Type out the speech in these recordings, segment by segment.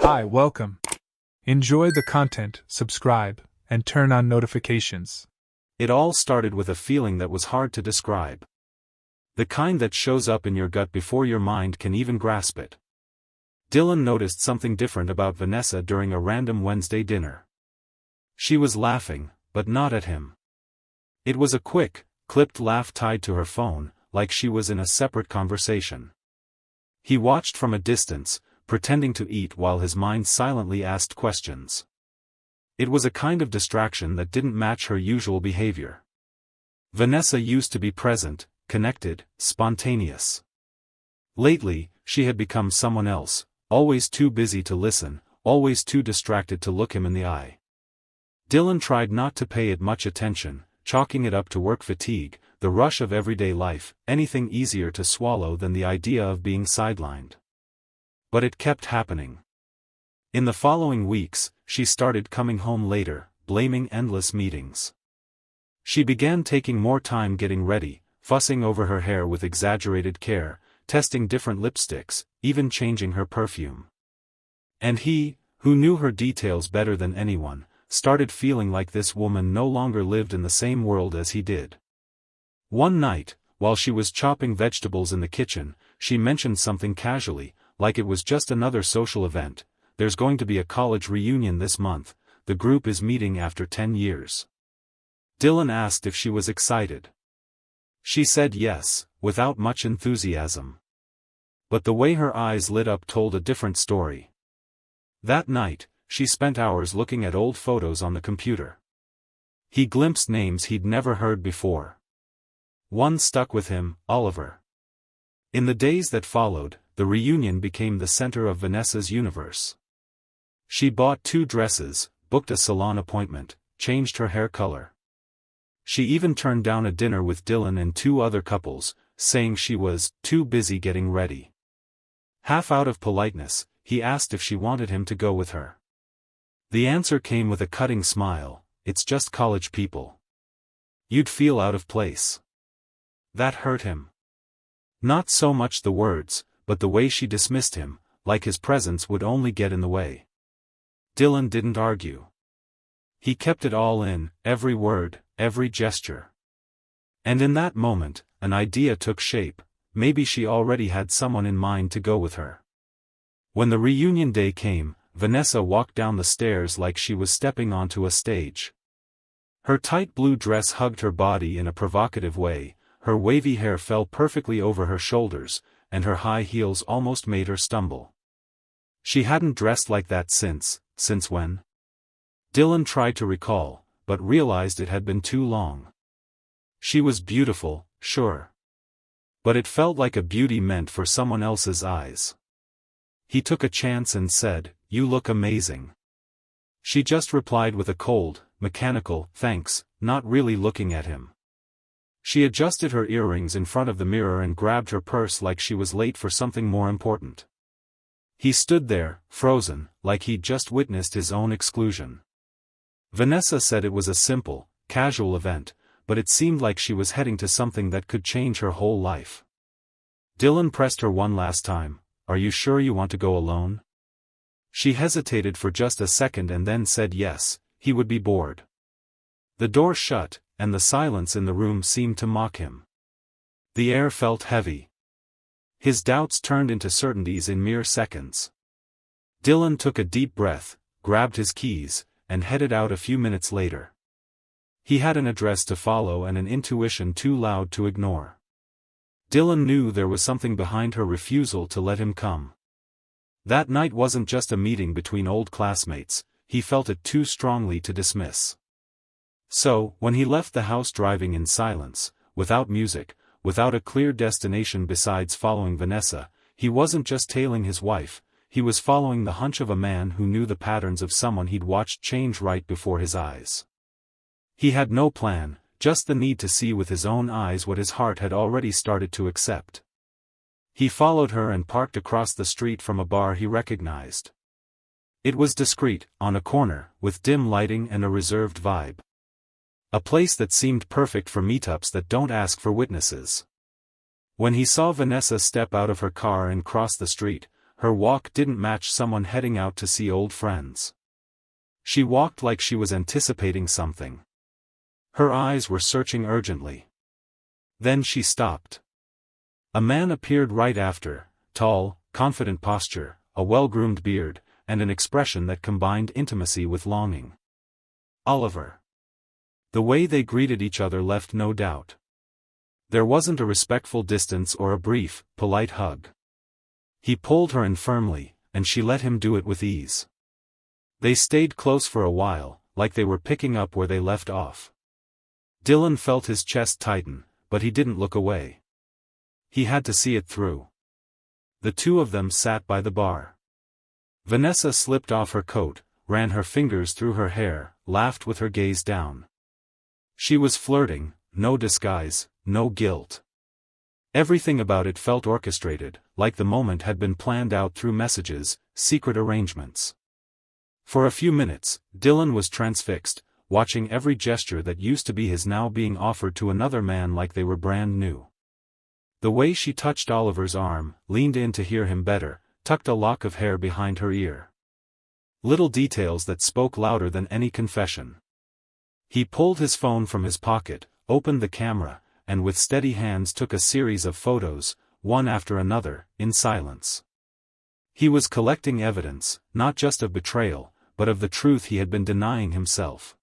Hi, welcome. Enjoy the content, subscribe, and turn on notifications. It all started with a feeling that was hard to describe. The kind that shows up in your gut before your mind can even grasp it. Dylan noticed something different about Vanessa during a random Wednesday dinner. She was laughing, but not at him. It was a quick, clipped laugh tied to her phone, like she was in a separate conversation. He watched from a distance, pretending to eat while his mind silently asked questions. It was a kind of distraction that didn't match her usual behavior. Vanessa used to be present, connected, spontaneous. Lately, she had become someone else, always too busy to listen, always too distracted to look him in the eye. Dylan tried not to pay it much attention, chalking it up to work fatigue, the rush of everyday life, anything easier to swallow than the idea of being sidelined. But it kept happening. In the following weeks, she started coming home later, blaming endless meetings. She began taking more time getting ready, fussing over her hair with exaggerated care, testing different lipsticks, even changing her perfume. And he, who knew her details better than anyone, started feeling like this woman no longer lived in the same world as he did. One night, while she was chopping vegetables in the kitchen, she mentioned something casually, like it was just another social event. There's going to be a college reunion this month, the group is meeting after 10 years. Dylan asked if she was excited. She said yes, without much enthusiasm. But the way her eyes lit up told a different story. That night, she spent hours looking at old photos on the computer. He glimpsed names he'd never heard before. One stuck with him, Oliver. In the days that followed, the reunion became the center of Vanessa's universe. She bought 2 dresses, booked a salon appointment, changed her hair color. She even turned down a dinner with Dylan and 2 other couples, saying she was too busy getting ready. Half out of politeness, he asked if she wanted him to go with her. The answer came with a cutting smile, "It's just college people. You'd feel out of place." That hurt him. Not so much the words, but the way she dismissed him, like his presence would only get in the way. Dylan didn't argue. He kept it all in, every word, every gesture. And in that moment, an idea took shape. Maybe she already had someone in mind to go with her. When the reunion day came, Vanessa walked down the stairs like she was stepping onto a stage. Her tight blue dress hugged her body in a provocative way, her wavy hair fell perfectly over her shoulders, and her high heels almost made her stumble. She hadn't dressed like that since when? Dylan tried to recall, but realized it had been too long. She was beautiful, sure. But it felt like a beauty meant for someone else's eyes. He took a chance and said, "You look amazing." She just replied with a cold, mechanical, "Thanks," not really looking at him. She adjusted her earrings in front of the mirror and grabbed her purse like she was late for something more important. He stood there, frozen, like he'd just witnessed his own exclusion. Vanessa said it was a simple, casual event, but it seemed like she was heading to something that could change her whole life. Dylan pressed her one last time, "Are you sure you want to go alone?" She hesitated for just a second and then said yes, he would be bored. The door shut, and the silence in the room seemed to mock him. The air felt heavy. His doubts turned into certainties in mere seconds. Dylan took a deep breath, grabbed his keys, and headed out a few minutes later. He had an address to follow and an intuition too loud to ignore. Dylan knew there was something behind her refusal to let him come. That night wasn't just a meeting between old classmates, he felt it too strongly to dismiss. So, when he left the house driving in silence, without music, without a clear destination besides following Vanessa, he wasn't just tailing his wife, he was following the hunch of a man who knew the patterns of someone he'd watched change right before his eyes. He had no plan, just the need to see with his own eyes what his heart had already started to accept. He followed her and parked across the street from a bar he recognized. It was discreet, on a corner, with dim lighting and a reserved vibe. A place that seemed perfect for meetups that don't ask for witnesses. When he saw Vanessa step out of her car and cross the street, her walk didn't match someone heading out to see old friends. She walked like she was anticipating something. Her eyes were searching urgently. Then she stopped. A man appeared right after, tall, confident posture, a well-groomed beard, and an expression that combined intimacy with longing. Oliver. The way they greeted each other left no doubt. There wasn't a respectful distance or a brief, polite hug. He pulled her in firmly, and she let him do it with ease. They stayed close for a while, like they were picking up where they left off. Dylan felt his chest tighten, but he didn't look away. He had to see it through. The two of them sat by the bar. Vanessa slipped off her coat, ran her fingers through her hair, laughed with her gaze down. She was flirting, no disguise, no guilt. Everything about it felt orchestrated, like the moment had been planned out through messages, secret arrangements. For a few minutes, Dylan was transfixed, watching every gesture that used to be his now being offered to another man like they were brand new. The way she touched Oliver's arm, leaned in to hear him better, tucked a lock of hair behind her ear. Little details that spoke louder than any confession. He pulled his phone from his pocket, opened the camera, and with steady hands took a series of photos, one after another, in silence. He was collecting evidence, not just of betrayal, but of the truth he had been denying himself.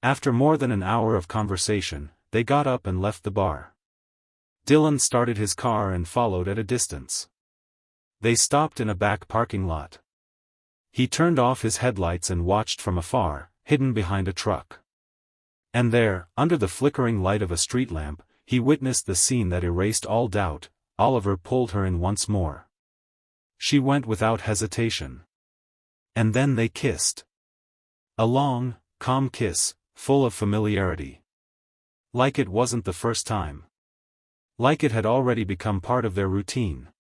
After more than an hour of conversation, they got up and left the bar. Dylan started his car and followed at a distance. They stopped in a back parking lot. He turned off his headlights and watched from afar, hidden behind a truck. And there, under the flickering light of a street lamp, he witnessed the scene that erased all doubt. Oliver pulled her in once more. She went without hesitation. And then they kissed. A long, calm kiss, full of familiarity. Like it wasn't the first time. Like it had already become part of their routine.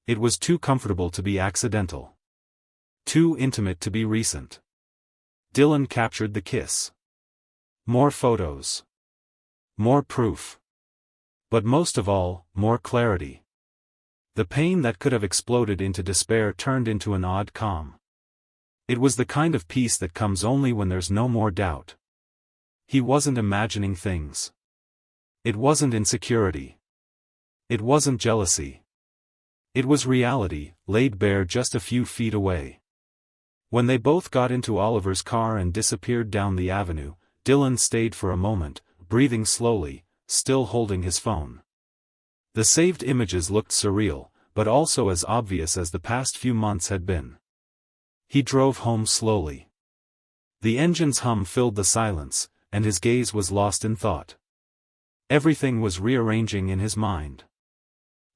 It was too comfortable to be accidental. Too intimate to be recent. Dylan captured the kiss. More photos. More proof. But most of all, more clarity. The pain that could have exploded into despair turned into an odd calm. It was the kind of peace that comes only when there's no more doubt. He wasn't imagining things. It wasn't insecurity. It wasn't jealousy. It was reality, laid bare just a few feet away. When they both got into Oliver's car and disappeared down the avenue, Dylan stayed for a moment, breathing slowly, still holding his phone. The saved images looked surreal, but also as obvious as the past few months had been. He drove home slowly. The engine's hum filled the silence, and his gaze was lost in thought. Everything was rearranging in his mind.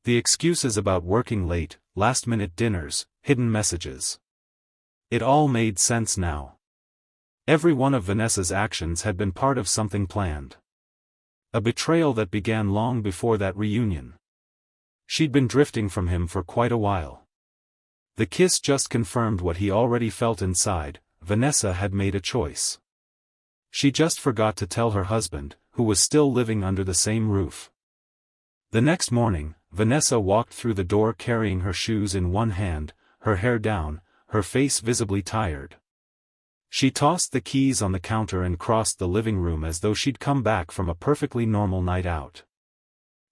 The excuses about working late, last-minute dinners, hidden messages. It all made sense now. Every one of Vanessa's actions had been part of something planned. A betrayal that began long before that reunion. She'd been drifting from him for quite a while. The kiss just confirmed what he already felt inside. Vanessa had made a choice. She just forgot to tell her husband, who was still living under the same roof. The next morning, Vanessa walked through the door carrying her shoes in one hand, her hair down, her face visibly tired. She tossed the keys on the counter and crossed the living room as though she'd come back from a perfectly normal night out.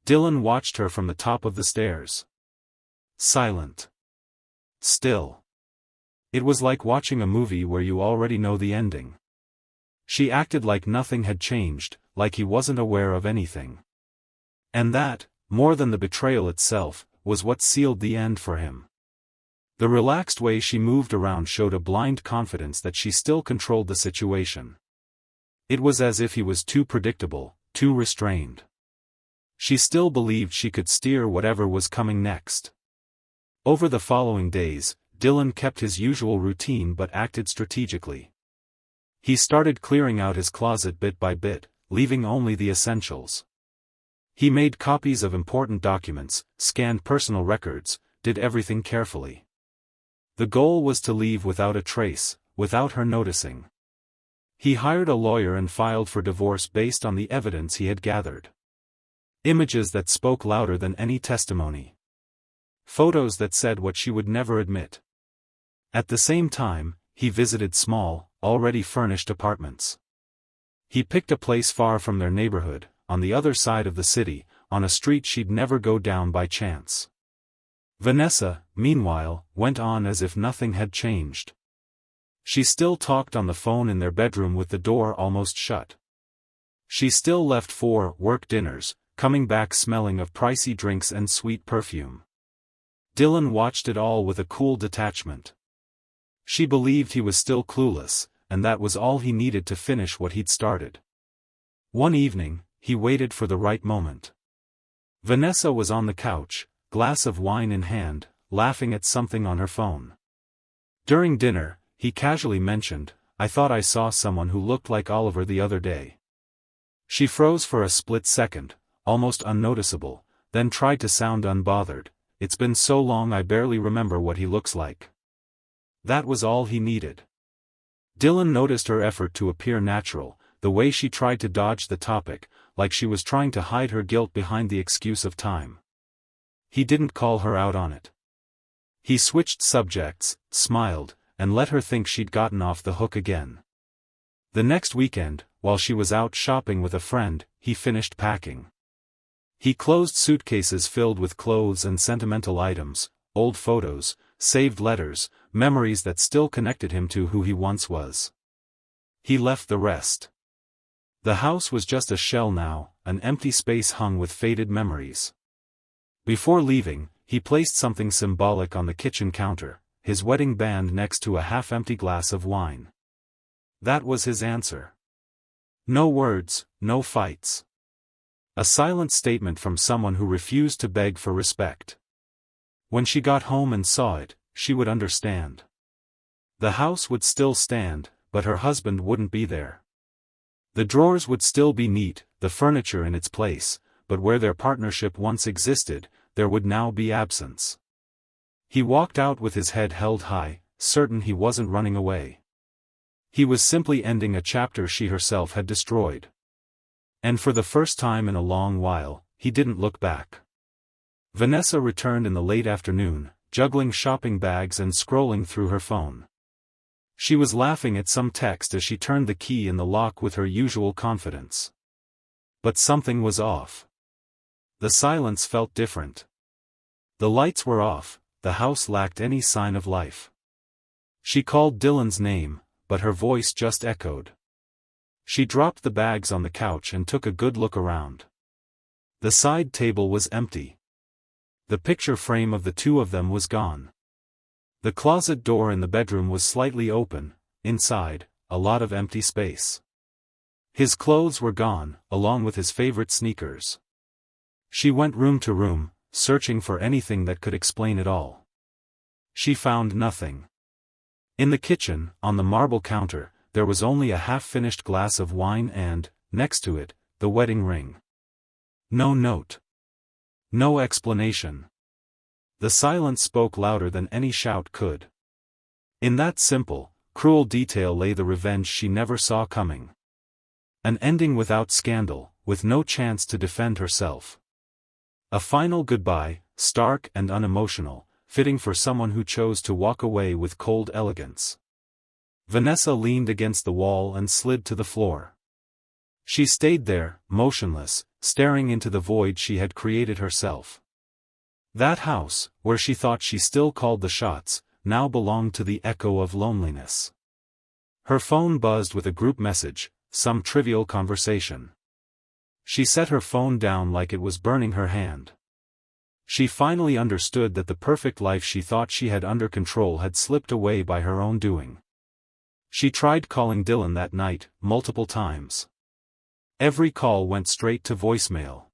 Dylan watched her from the top of the stairs. Silent. Still. It was like watching a movie where you already know the ending. She acted like nothing had changed, like he wasn't aware of anything. And that, more than the betrayal itself, was what sealed the end for him. The relaxed way she moved around showed a blind confidence that she still controlled the situation. It was as if he was too predictable, too restrained. She still believed she could steer whatever was coming next. Over the following days, Dylan kept his usual routine but acted strategically. He started clearing out his closet bit by bit, leaving only the essentials. He made copies of important documents, scanned personal records, did everything carefully. The goal was to leave without a trace, without her noticing. He hired a lawyer and filed for divorce based on the evidence he had gathered. Images that spoke louder than any testimony. Photos that said what she would never admit. At the same time, he visited small, already furnished apartments. He picked a place far from their neighborhood, on the other side of the city, on a street she'd never go down by chance. Vanessa, meanwhile, went on as if nothing had changed. She still talked on the phone in their bedroom with the door almost shut. She still left for work dinners, coming back smelling of pricey drinks and sweet perfume. Dylan watched it all with a cool detachment. She believed he was still clueless, and that was all he needed to finish what he'd started. One evening, he waited for the right moment. Vanessa was on the couch, glass of wine in hand, laughing at something on her phone. During dinner, he casually mentioned, "I thought I saw someone who looked like Oliver the other day." She froze for a split second, almost unnoticeable, then tried to sound unbothered. "It's been so long I barely remember what he looks like." That was all he needed. Dylan noticed her effort to appear natural, the way she tried to dodge the topic, like she was trying to hide her guilt behind the excuse of time. He didn't call her out on it. He switched subjects, smiled, and let her think she'd gotten off the hook again. The next weekend, while she was out shopping with a friend, he finished packing. He closed suitcases filled with clothes and sentimental items, old photos, saved letters, memories that still connected him to who he once was. He left the rest. The house was just a shell now, an empty space hung with faded memories. Before leaving, he placed something symbolic on the kitchen counter, his wedding band next to a half-empty glass of wine. That was his answer. No words, no fights. A silent statement from someone who refused to beg for respect. When she got home and saw it, she would understand. The house would still stand, but her husband wouldn't be there. The drawers would still be neat, the furniture in its place, but where their partnership once existed, there would now be absence. He walked out with his head held high, certain he wasn't running away. He was simply ending a chapter she herself had destroyed. And for the first time in a long while, he didn't look back. Vanessa returned in the late afternoon, juggling shopping bags and scrolling through her phone. She was laughing at some text as she turned the key in the lock with her usual confidence. But something was off. The silence felt different. The lights were off, the house lacked any sign of life. She called Dylan's name, but her voice just echoed. She dropped the bags on the couch and took a good look around. The side table was empty. The picture frame of the two of them was gone. The closet door in the bedroom was slightly open, inside, a lot of empty space. His clothes were gone, along with his favorite sneakers. She went room to room, searching for anything that could explain it all. She found nothing. In the kitchen, on the marble counter, there was only a half-finished glass of wine and, next to it, the wedding ring. No note. No explanation. The silence spoke louder than any shout could. In that simple, cruel detail lay the revenge she never saw coming. An ending without scandal, with no chance to defend herself. A final goodbye, stark and unemotional, fitting for someone who chose to walk away with cold elegance. Vanessa leaned against the wall and slid to the floor. She stayed there, motionless, staring into the void she had created herself. That house, where she thought she still called the shots, now belonged to the echo of loneliness. Her phone buzzed with a group message, some trivial conversation. She set her phone down like it was burning her hand. She finally understood that the perfect life she thought she had under control had slipped away by her own doing. She tried calling Dylan that night, multiple times. Every call went straight to voicemail.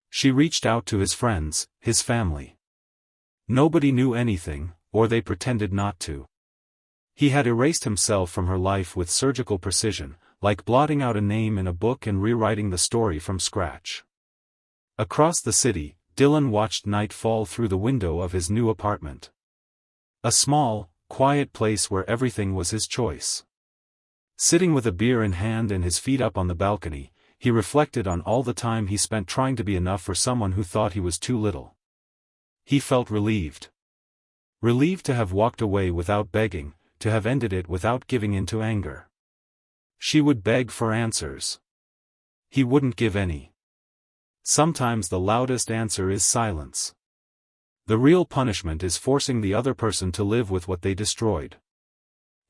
She reached out to his friends, his family. Nobody knew anything, or they pretended not to. He had erased himself from her life with surgical precision, like blotting out a name in a book and rewriting the story from scratch. Across the city, Dylan watched night fall through the window of his new apartment. A small, quiet place where everything was his choice. Sitting with a beer in hand and his feet up on the balcony, he reflected on all the time he spent trying to be enough for someone who thought he was too little. He felt relieved. Relieved to have walked away without begging, to have ended it without giving in to anger. She would beg for answers. He wouldn't give any. Sometimes the loudest answer is silence. The real punishment is forcing the other person to live with what they destroyed.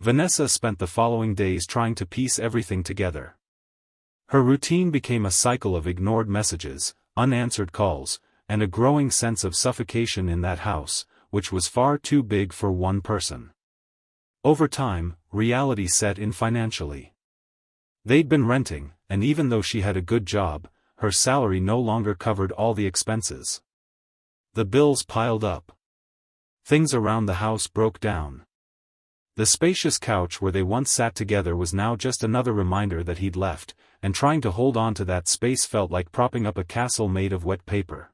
Vanessa spent the following days trying to piece everything together. Her routine became a cycle of ignored messages, unanswered calls, and a growing sense of suffocation in that house, which was far too big for one person. Over time, reality set in financially. They'd been renting, and even though she had a good job, her salary no longer covered all the expenses. The bills piled up. Things around the house broke down. The spacious couch where they once sat together was now just another reminder that he'd left, and trying to hold on to that space felt like propping up a castle made of wet paper.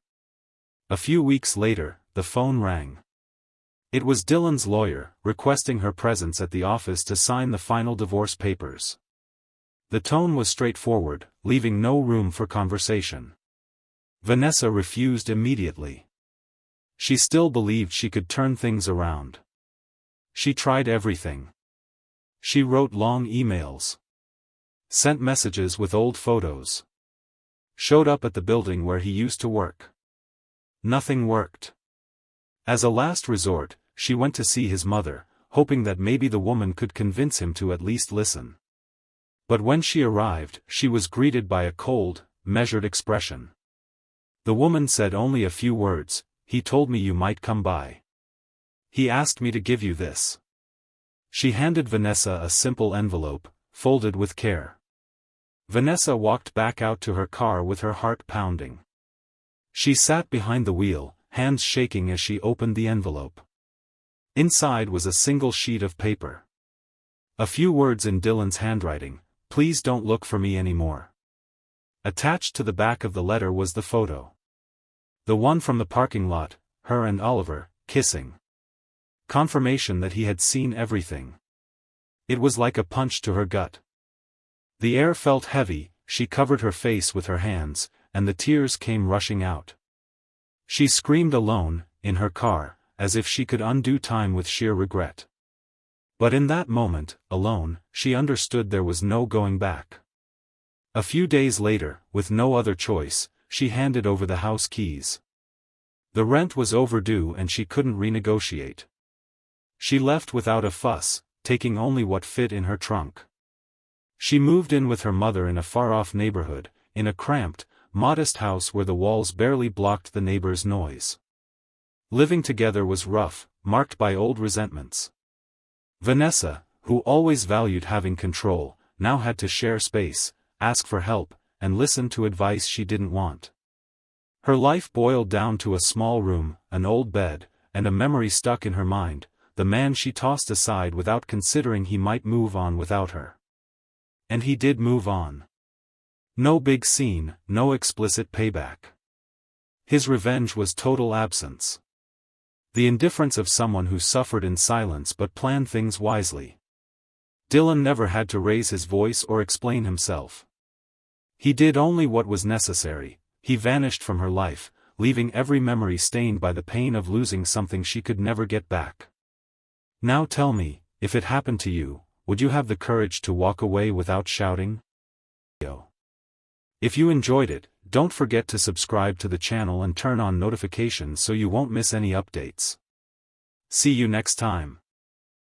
A few weeks later, the phone rang. It was Dylan's lawyer, requesting her presence at the office to sign the final divorce papers. The tone was straightforward, leaving no room for conversation. Vanessa refused immediately. She still believed she could turn things around. She tried everything. She wrote long emails. Sent messages with old photos. Showed up at the building where he used to work. Nothing worked. As a last resort, she went to see his mother, hoping that maybe the woman could convince him to at least listen. But when she arrived, she was greeted by a cold, measured expression. The woman said only a few words. "He told me you might come by. He asked me to give you this." She handed Vanessa a simple envelope, folded with care. Vanessa walked back out to her car with her heart pounding. She sat behind the wheel, hands shaking as she opened the envelope. Inside was a single sheet of paper. A few words in Dylan's handwriting: "Please don't look for me anymore." Attached to the back of the letter was the photo. The one from the parking lot, her and Oliver, kissing. Confirmation that he had seen everything. It was like a punch to her gut. The air felt heavy, she covered her face with her hands, and the tears came rushing out. She screamed alone, in her car, as if she could undo time with sheer regret. But in that moment, alone, she understood there was no going back. A few days later, with no other choice, she handed over the house keys. The rent was overdue and she couldn't renegotiate. She left without a fuss, taking only what fit in her trunk. She moved in with her mother in a far-off neighborhood, in a cramped, modest house where the walls barely blocked the neighbors' noise. Living together was rough, marked by old resentments. Vanessa, who always valued having control, now had to share space, ask for help, and listen to advice she didn't want. Her life boiled down to a small room, an old bed, and a memory stuck in her mind, the man she tossed aside without considering he might move on without her. And he did move on. No big scene, no explicit payback. His revenge was total absence. The indifference of someone who suffered in silence but planned things wisely. Dylan never had to raise his voice or explain himself. He did only what was necessary. He vanished from her life, leaving every memory stained by the pain of losing something she could never get back. Now tell me, if it happened to you, would you have the courage to walk away without shouting? If you enjoyed it, don't forget to subscribe to the channel and turn on notifications so you won't miss any updates. See you next time.